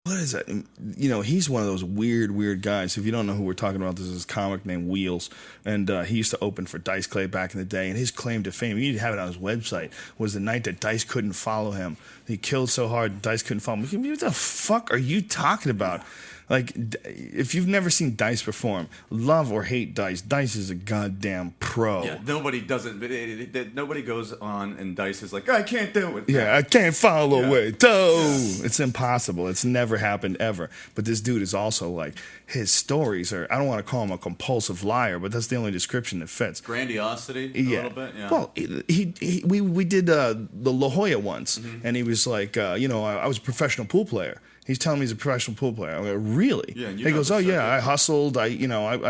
what is that? You know, he's one of those weird guys. If you don't know who we're talking about, there's this comic named Wheels, and he used to open for Dice Clay back in the day. And his claim to fame, he have it on his website, was the night that Dice couldn't follow him. He killed so hard, Dice couldn't follow him. What the fuck are you talking about? Like, if you've never seen Dice perform, love or hate Dice, Dice is a goddamn pro. Yeah, nobody doesn't. Nobody goes on and Dice is like, I can't do it. Yeah, I can't follow it. It's impossible. It's never happened ever. But this dude is also like, his stories are, I don't want to call him a compulsive liar, but that's the only description that fits. Grandiosity, a little bit, yeah. Well, we did the La Jolla once, and he was like, I was a professional pool player. He's telling me he's a professional pool player. I go, really? Yeah, and he goes, oh yeah, I hustled. I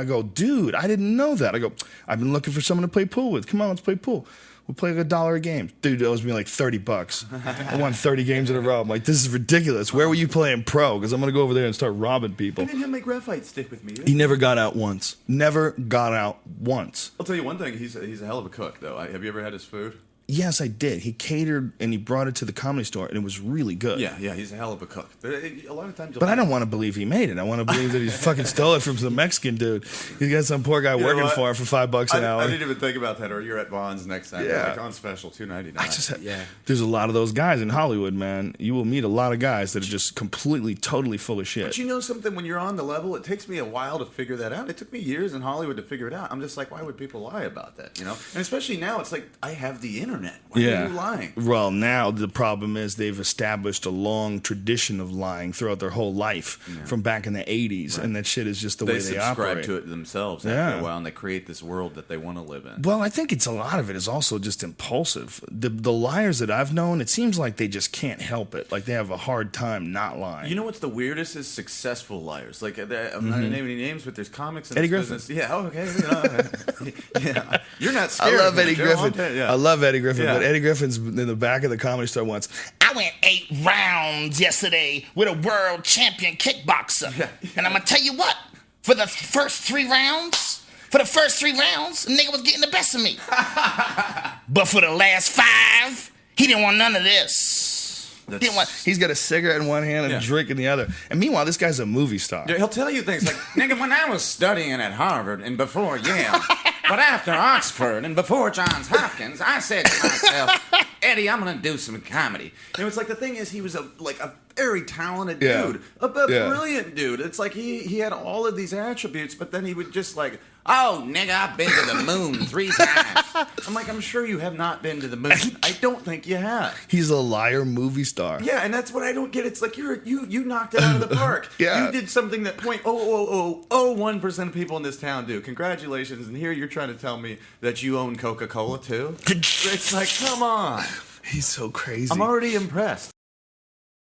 go, dude, I didn't know that. I go, I've been looking for someone to play pool with. Come on, let's play pool. We'll play like $1 a game. Dude, it owes me like $30. I won 30 games in a row. I'm like, this is ridiculous. Where were you playing pro? Because I'm going to go over there and start robbing people. I didn't have my graphite stick with me. He never got out once. Never got out once. I'll tell you one thing. He's a hell of a cook, though. Have you ever had his food? Yes, I did. He catered and he brought it to the Comedy Store, and it was really good. Yeah, he's a hell of a cook. A lot of times, but I don't want to believe he made it. I want to believe that he fucking stole it from some Mexican dude. He got some poor guy working for him for $5 an hour. I didn't even think about that. Or you're at Vaughn's next time. Yeah, like on special, $2.99. There's a lot of those guys in Hollywood, man. You will meet a lot of guys that are just completely, totally full of shit. But you know something? When you're on the level, it takes me a while to figure that out. It took me years in Hollywood to figure it out. I'm just like, why would people lie about that? You know, and especially now, it's like I have the internet. Why are you lying? Well, now the problem is they've established a long tradition of lying throughout their whole life from back in the 80s, and that shit is just the way they operate. They subscribe to it themselves after a while, and they create this world that they want to live in. Well, I think a lot of it is also just impulsive. The liars that I've known, it seems like they just can't help it. Like they have a hard time not lying. You know what's the weirdest is successful liars. Like I'm not going to name any names, but there's comics in Eddie this Griffin. business. Yeah, okay. Yeah, you're not scared. I love Eddie Griffin. Yeah. I love Eddie Griffin, but Eddie Griffin's in the back of the Comedy Store once. I went 8 rounds yesterday with a world champion kickboxer. And I'm going to tell you what, for the first 3 rounds, a nigga was getting the best of me. But for the last 5, he didn't want none of this. He's got a cigarette in one hand and a drink in the other. And meanwhile, this guy's a movie star. Yeah, he'll tell you things like, nigga, when I was studying at Harvard and before Yale, but after Oxford and before Johns Hopkins, I said to myself, Eddie, I'm going to do some comedy. You know, it's like the thing is he was a very talented dude, a brilliant dude. It's like he had all of these attributes, but then he would just like, oh, nigga, I've been to the moon 3 times. I'm like, I'm sure you have not been to the moon. I don't think you have. He's a liar movie star. Yeah, and that's what I don't get. It's like you knocked it out of the park. You did something that 0.00001% of people in this town do. Congratulations. And here you're trying to tell me that you own Coca-Cola too? It's like, come on. He's so crazy. I'm already impressed.